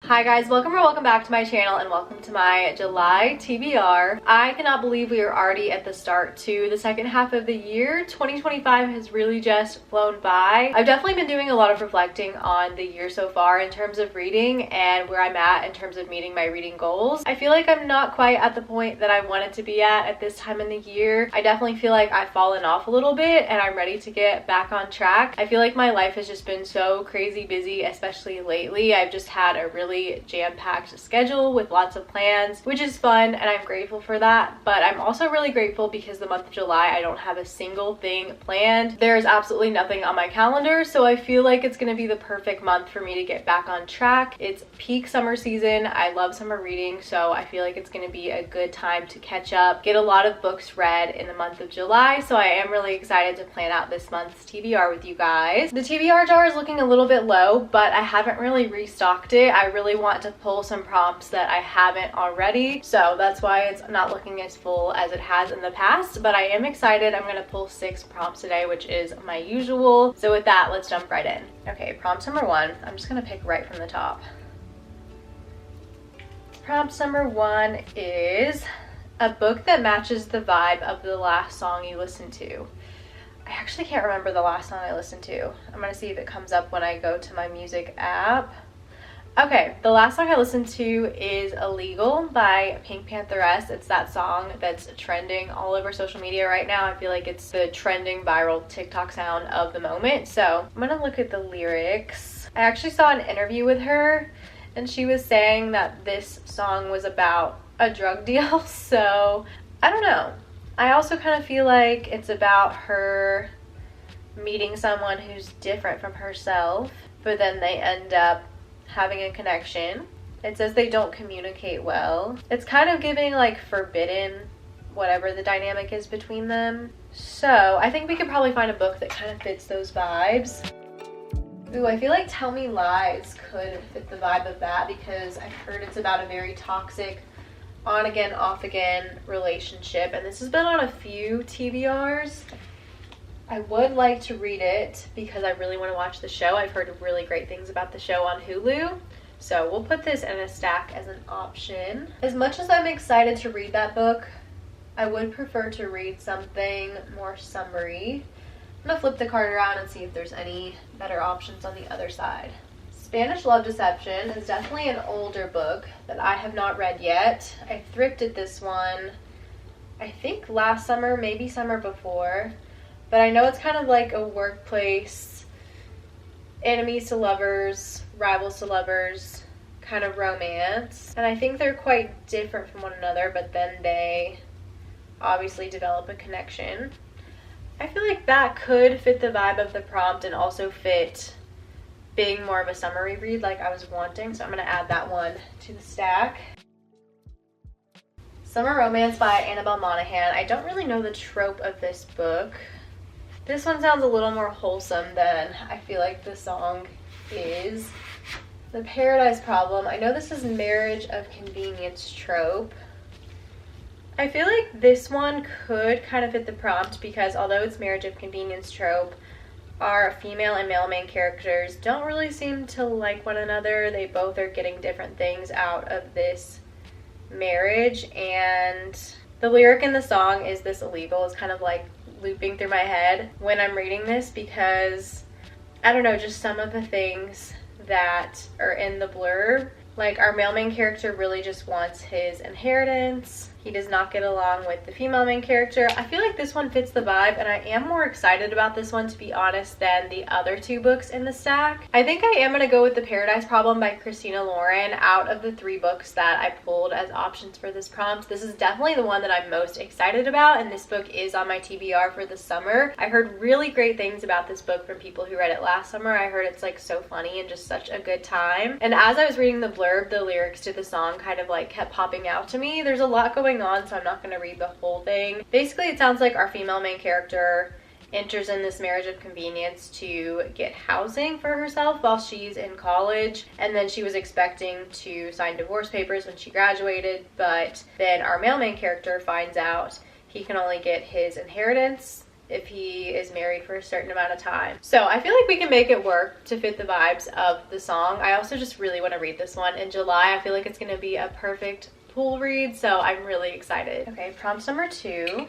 Hi guys, welcome back to my channel and welcome to my July TBR. I cannot believe we are already at the start to the second half of the year. 2025 has really just flown by. I've definitely been doing a lot of reflecting on the year so far in terms of reading and where I'm at in terms of meeting my reading goals. I feel like I'm not quite at the point that I wanted to be at this time in the year. I definitely feel like I've fallen off a little bit and I'm ready to get back on track. I feel like my life has just been so crazy busy, especially lately. I've just had a really jam-packed schedule with lots of plans, which is fun and I'm grateful for that. But I'm also really grateful because the month of July I don't have a single thing planned. There's absolutely nothing on my calendar, so I feel like it's going to be the perfect month for me to get back on track. It's peak summer season. I love summer reading, so I feel like it's going to be a good time to catch up, get a lot of books read in the month of July. So I am really excited to plan out this month's TBR with you guys. The TBR jar is looking a little bit low, but I haven't really restocked it. I really want to pull some prompts that I haven't already, so that's why it's not looking as full as it has in the past, but I am excited. I'm going to pull 6 prompts today, which is my usual. So with that, let's jump right in. Okay, prompt number 1. I'm just going to pick right from the top. Prompt number 1 is a book that matches the vibe of the last song you listened to. I actually can't remember the last song I listened to. I'm going to see if it comes up when I go to my music app. Okay, the last song I listened to is Illegal by Pink Pantheress. It's that song that's trending all over social media right now. I feel like it's the trending viral TikTok sound of the moment. So I'm gonna look at the lyrics. I actually saw an interview with her and she was saying that this song was about a drug deal. So I don't know. I also kind of feel like it's about her meeting someone who's different from herself, but then they end up having a connection. It says they don't communicate well. It's kind of giving like forbidden whatever the dynamic is between them. So I think we could probably find a book that kind of fits those vibes. Ooh, I feel like Tell Me Lies could fit the vibe of that because I've heard it's about a very toxic on again, off again relationship, and this has been on a few TBRs. I would like to read it because I really want to watch the show. I've heard really great things about the show on Hulu. So we'll put this in a stack as an option. As much as I'm excited to read that book, I would prefer to read something more summery. I'm going to flip the card around and see if there's any better options on the other side. Spanish Love Deception is definitely an older book that I have not read yet. I thrifted this one, I think last summer, maybe summer before. But I know it's kind of like a workplace, enemies to lovers, rivals to lovers kind of romance. And I think they're quite different from one another, but then they obviously develop a connection. I feel like that could fit the vibe of the prompt and also fit being more of a summary read like I was wanting. So I'm going to add that one to the stack. Summer Romance by Annabelle Monaghan. I don't really know the trope of this book. This one sounds a little more wholesome than I feel like the song is. The Paradise Problem. I know this is marriage of convenience trope. I feel like this one could kind of fit the prompt because although it's marriage of convenience trope, our female and male main characters don't really seem to like one another. They both are getting different things out of this marriage, and the lyric in the song is this illegal is kind of like looping through my head when I'm reading this because I don't know, just some of the things that are in the blurb. Like our male main character really just wants his inheritance. He does not get along with the female main character. I feel like this one fits the vibe and I am more excited about this one, to be honest, than the other 2 books in the stack. I think I am going to go with The Paradise Problem by Christina Lauren. Out of the 3 books that I pulled as options for this prompt, this is definitely the one that I'm most excited about, and this book is on my TBR for the summer. I heard really great things about this book from people who read it last summer. I heard it's like so funny and just such a good time. And as I was reading the blurb, the lyrics to the song kind of like kept popping out to me. There's a lot going on, so I'm not going to read the whole thing. Basically, it sounds like our female main character enters in this marriage of convenience to get housing for herself while she's in college, and then she was expecting to sign divorce papers when she graduated, but then our male main character finds out he can only get his inheritance if he is married for a certain amount of time. So I feel like we can make it work to fit the vibes of the song. I also just really want to read this one in July. I feel like it's going to be a perfect pool read, so I'm really excited. Okay, prompt number 2.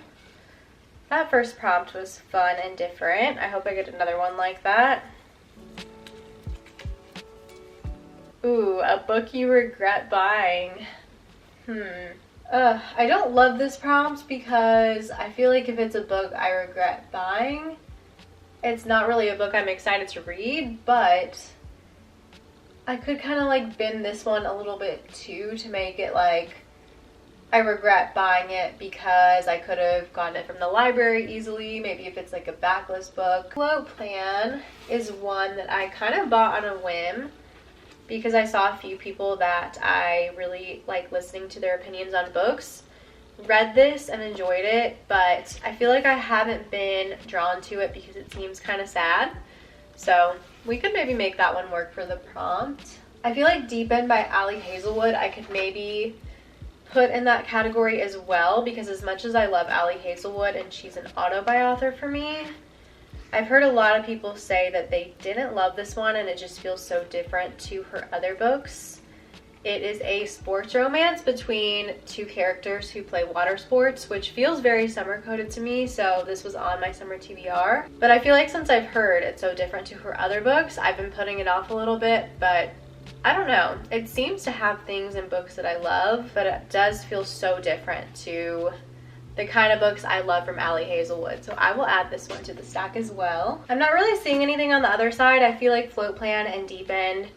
That first prompt was fun and different. I hope I get another one like that. Ooh, a book you regret buying. I don't love this prompt because I feel like if it's a book I regret buying, it's not really a book I'm excited to read, but I could kind of like bend this one a little bit too to make it like I regret buying it because I could have gotten it from the library easily. Maybe if it's like a backlist book. Float Plan is one that I kind of bought on a whim because I saw a few people that I really like listening to their opinions on books read this and enjoyed it, but I feel like I haven't been drawn to it because it seems kind of sad. So we could maybe make that one work for the prompt. I feel like Deep End by Ali Hazelwood I could maybe put in that category as well, because as much as I love Ali Hazelwood and she's an auto-buy author for me, I've heard a lot of people say that they didn't love this one and it just feels so different to her other books. It is a sports romance between two characters who play water sports, which feels very summer-coded to me, so this was on my summer TBR. But I feel like since I've heard it's so different to her other books, I've been putting it off a little bit, but I don't know. It seems to have things in books that I love, but it does feel so different to the kind of books I love from Ali Hazelwood. So I will add this one to the stack as well. I'm not really seeing anything on the other side. I feel like Float Plan and Deep End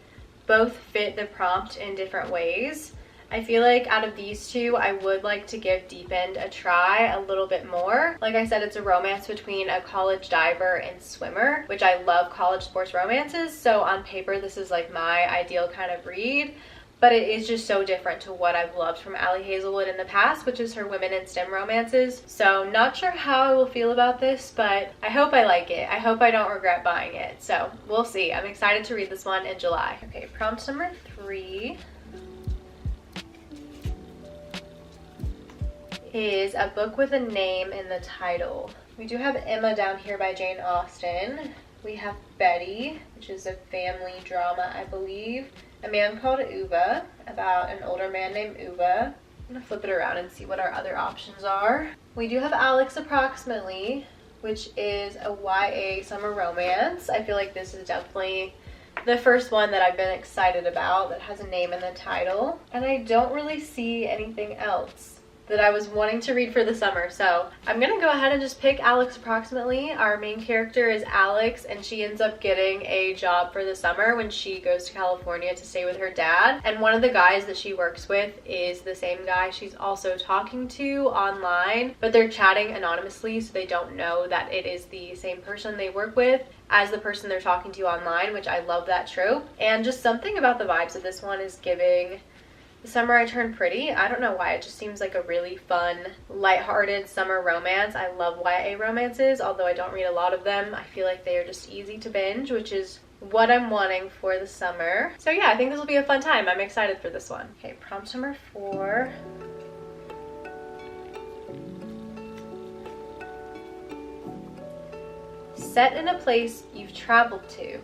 both fit the prompt in different ways. I feel like out of these two, I would like to give Deep End a try a little bit more. Like I said, it's a romance between a college diver and swimmer, which I love college sports romances. So on paper, this is like my ideal kind of read. But it is just so different to what I've loved from Ali Hazelwood in the past, which is her women in STEM romances. So not sure how I will feel about this, but I hope I like it. I hope I don't regret buying it. So we'll see. I'm excited to read this one in July. Okay, prompt number 3 is a book with a name in the title. We do have Emma down here by Jane Austen. We have Betty, which is a family drama, I believe. A Man Called Uwe, about an older man named Uwe. I'm gonna flip it around and see what our other options are. We do have Alex Approximately, which is a YA summer romance. I feel like this is definitely the first one that I've been excited about that has a name in the title. And I don't really see anything else that I was wanting to read for the summer. So I'm gonna go ahead and just pick Alex Approximately. Our main character is Alex, and she ends up getting a job for the summer when she goes to California to stay with her dad. And one of the guys that she works with is the same guy she's also talking to online, but they're chatting anonymously, so they don't know that it is the same person they work with as the person they're talking to online, which I love that trope. And just something about the vibes of this one is giving The Summer I Turned Pretty. I don't know why, it just seems like a really fun, lighthearted summer romance. I love YA romances, although I don't read a lot of them. I feel like they are just easy to binge, which is what I'm wanting for the summer. So yeah, I think this will be a fun time. I'm excited for this one. Okay, prompt number 4. Set in a place you've traveled to.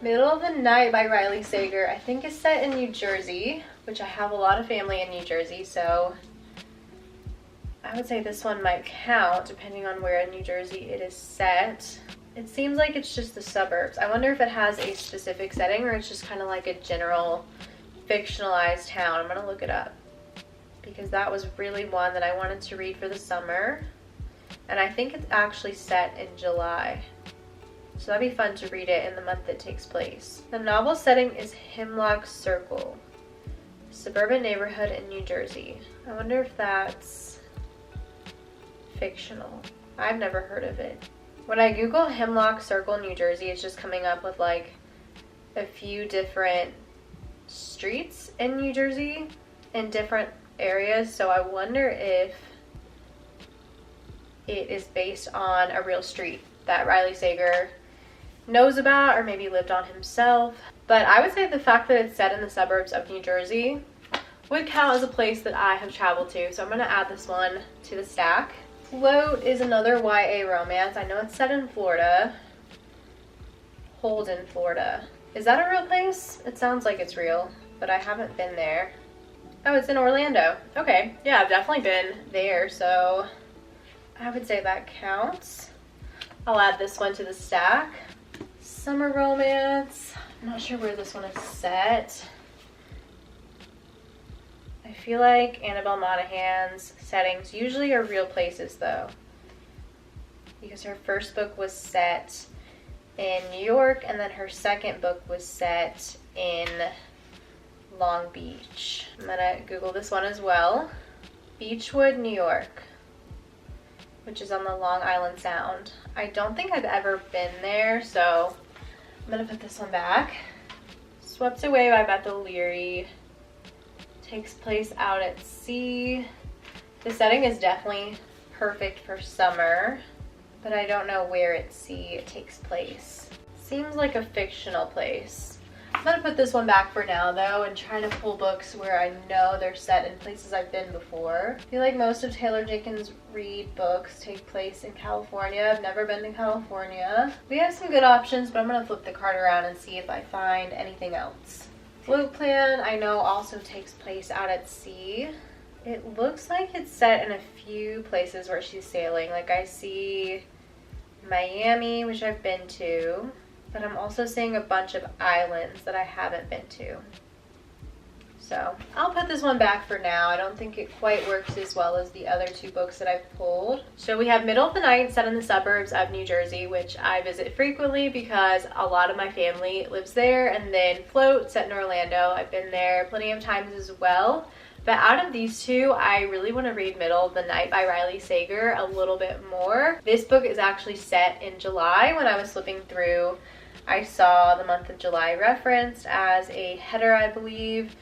Middle of the Night by Riley Sager, I think is set in New Jersey, which I have a lot of family in New Jersey, so I would say this one might count depending on where in New Jersey it is set. It seems like it's just the suburbs. I wonder if it has a specific setting or it's just kind of like a general fictionalized town. I'm gonna look it up because that was really one that I wanted to read for the summer, and I think it's actually set in July. So that'd be fun to read it in the month it takes place. The novel setting is Hemlock Circle, suburban neighborhood in New Jersey. I wonder if that's fictional. I've never heard of it. When I Google Hemlock Circle, New Jersey, it's just coming up with like a few different streets in New Jersey in different areas. So I wonder if it is based on a real street that Riley Sager knows about or maybe lived on himself. But I would say the fact that it's set in the suburbs of New Jersey would count as a place that I have traveled to. So I'm going to add this one to the stack. Float is another YA romance. I know it's set in Florida. Holden, Florida. Is that a real place? It sounds like it's real, but I haven't been there. Oh, it's in Orlando. Okay, yeah, I've definitely been there, so I would say that counts. I'll add this one to the stack. Summer romance. I'm not sure where this one is set. I feel like Annabelle Monaghan's settings usually are real places though, because her first book was set in New York and then her second book was set in Long Beach. I'm gonna Google this one as well. Beechwood, New York, which is on the Long Island Sound. I don't think I've ever been there, so I'm gonna put this one back. Swept Away by Beth O'Leary. Takes place out at sea. The setting is definitely perfect for summer, but I don't know where at sea it takes place. Seems like a fictional place. I'm gonna put this one back for now though and try to pull books where I know they're set in places I've been before. I feel like most of Taylor Jenkins Reid books take place in California. I've never been to California. We have some good options, but I'm gonna flip the card around and see if I find anything else. Float Plan, I know, also takes place out at sea. It looks like it's set in a few places where she's sailing. Like I see Miami, which I've been to, but I'm also seeing a bunch of islands that I haven't been to. So I'll put this one back for now. I don't think it quite works as well as the other two books that I've pulled. So we have Middle of the Night set in the suburbs of New Jersey, which I visit frequently because a lot of my family lives there. And then Float set in Orlando. I've been there plenty of times as well. But out of these two, I really want to read Middle of the Night by Riley Sager a little bit more. This book is actually set in July. When I was flipping through, I saw the month of July referenced as a header, I believe.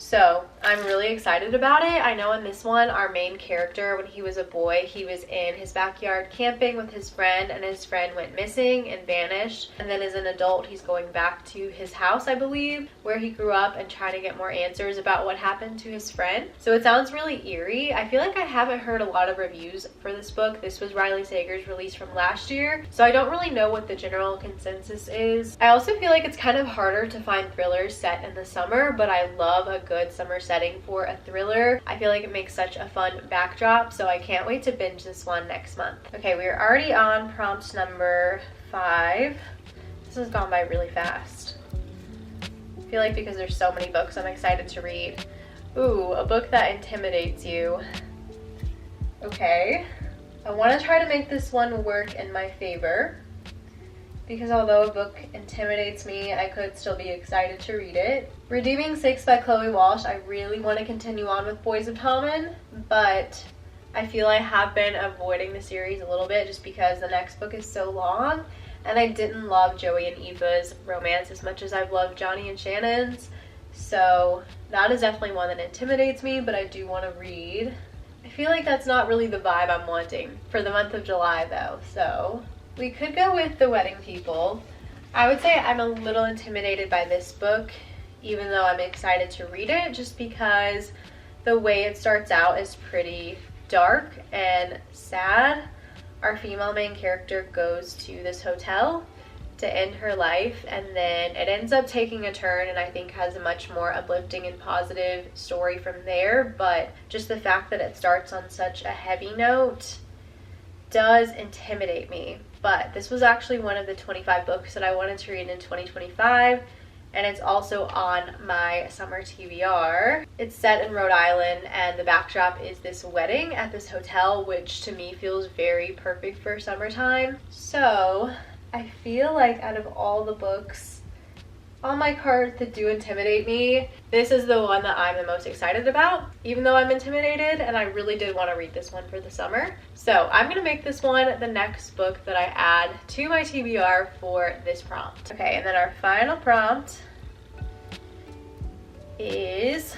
So I'm really excited about it. I know in this one, our main character, when he was a boy, he was in his backyard camping with his friend, and his friend went missing and vanished. And then as an adult, he's going back to his house, I believe, where he grew up, and trying to get more answers about what happened to his friend. So it sounds really eerie. I feel like I haven't heard a lot of reviews for this book. This was Riley Sager's release from last year, so I don't really know what the general consensus is. I also feel like it's kind of harder to find thrillers set in the summer, but I love a good summer setting for a thriller. I feel like it makes such a fun backdrop, so I can't wait to binge this one next month. Okay, we are already on prompt number 5. This has gone by really fast. I feel like because there's so many books I'm excited to read. Ooh, a book that intimidates you. Okay, I want to try to make this one work in my favor, because although a book intimidates me, I could still be excited to read it. Redeeming Six by Chloe Walsh, I really want to continue on with Boys of Tommen, but I feel I have been avoiding the series a little bit just because the next book is so long, and I didn't love Joey and Aoife's romance as much as I've loved Johnny and Shannon's, so that is definitely one that intimidates me, but I do want to read. I feel like that's not really the vibe I'm wanting for the month of July though, so we could go with The Wedding People. I would say I'm a little intimidated by this book, even though I'm excited to read it, just because the way it starts out is pretty dark and sad. Our female main character goes to this hotel to end her life, and then it ends up taking a turn and I think has a much more uplifting and positive story from there, but just the fact that it starts on such a heavy note does intimidate me. But this was actually one of the 25 books that I wanted to read in 2025, and it's also on my summer TBR. It's set in Rhode Island, and the backdrop is this wedding at this hotel, which to me feels very perfect for summertime. So I feel like out of all the books on my card that do intimidate me, this is the one that I'm the most excited about, even though I'm intimidated, and I really did want to read this one for the summer. So I'm gonna make this one the next book that I add to my TBR for this prompt. Okay, and then our final prompt is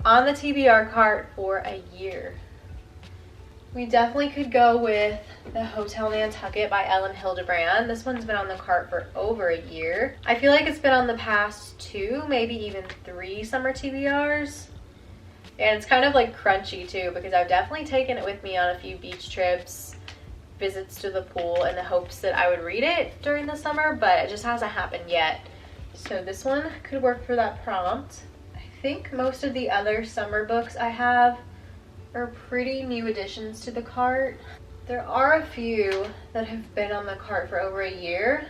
on the TBR cart for a year. We definitely could go with The Hotel Nantucket by Ellen Hildebrand. This one's been on the cart for over a year. I feel like it's been on the past 2, maybe even 3 summer TBRs. And it's kind of like crunchy too, because I've definitely taken it with me on a few beach trips, visits to the pool, in the hopes that I would read it during the summer, but it just hasn't happened yet. So this one could work for that prompt. I think most of the other summer books I have are pretty new additions to the cart. There are a few that have been on the cart for over a year,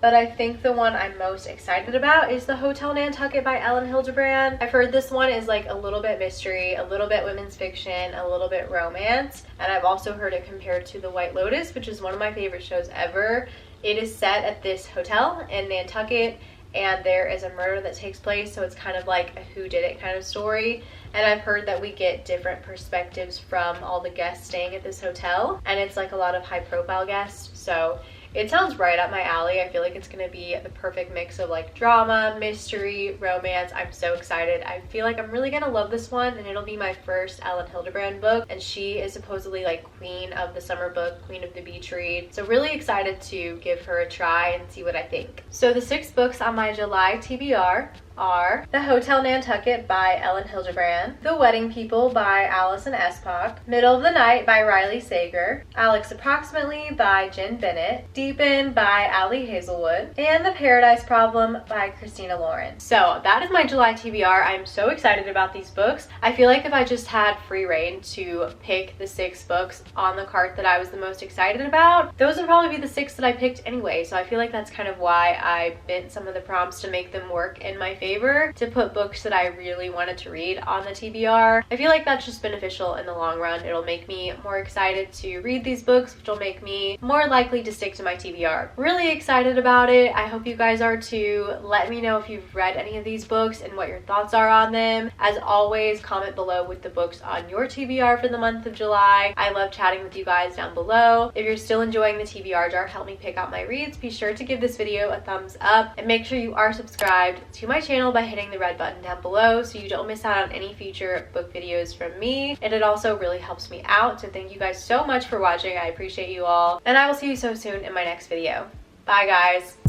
but I think the one I'm most excited about is The Hotel Nantucket by Ellen Hildebrand. I've heard this one is like a little bit mystery, a little bit women's fiction, a little bit romance, and I've also heard it compared to The White Lotus, which is one of my favorite shows ever. It is set at this hotel in Nantucket, and there is a murder that takes place, so it's kind of like a whodunit kind of story. And I've heard that we get different perspectives from all the guests staying at this hotel, and it's like a lot of high profile guests, so it sounds right up my alley. I feel like it's going to be the perfect mix of like drama, mystery, romance. I'm so excited. I feel like I'm really going to love this one, and it'll be my first Ellen Hildebrand book, and she is supposedly like queen of the summer book, queen of the beach read. So really excited to give her a try and see what I think. So the 6 books on my July TBR are The Hotel Nantucket by Ellen Hildebrand, The Wedding People by Allison Espach, Middle of the Night by Riley Sager, Alex Approximately by Jen Bennett, Deepen by Ali Hazelwood, and The Paradise Problem by Christina Lauren. So that is my July TBR. I'm so excited about these books. I feel like if I just had free reign to pick the 6 books on the cart that I was the most excited about, those would probably be the 6 that I picked anyway. So I feel like that's kind of why I bent some of the prompts to make them work in my favor, to put books that I really wanted to read on the TBR. I feel like that's just beneficial in the long run. It'll make me more excited to read these books, which will make me more likely to stick to my TBR. Really excited about it. I hope you guys are too. Let me know if you've read any of these books and what your thoughts are on them. As always, comment below with the books on your TBR for the month of July. I love chatting with you guys down below. If you're still enjoying the TBR jar, help me pick out my reads, be sure to give this video a thumbs up, and make sure you are subscribed to my channel by hitting the red button down below so you don't miss out on any future book videos from me. And it also really helps me out, so thank you guys so much for watching. I appreciate you all, and I will see you so soon in my next video. Bye guys.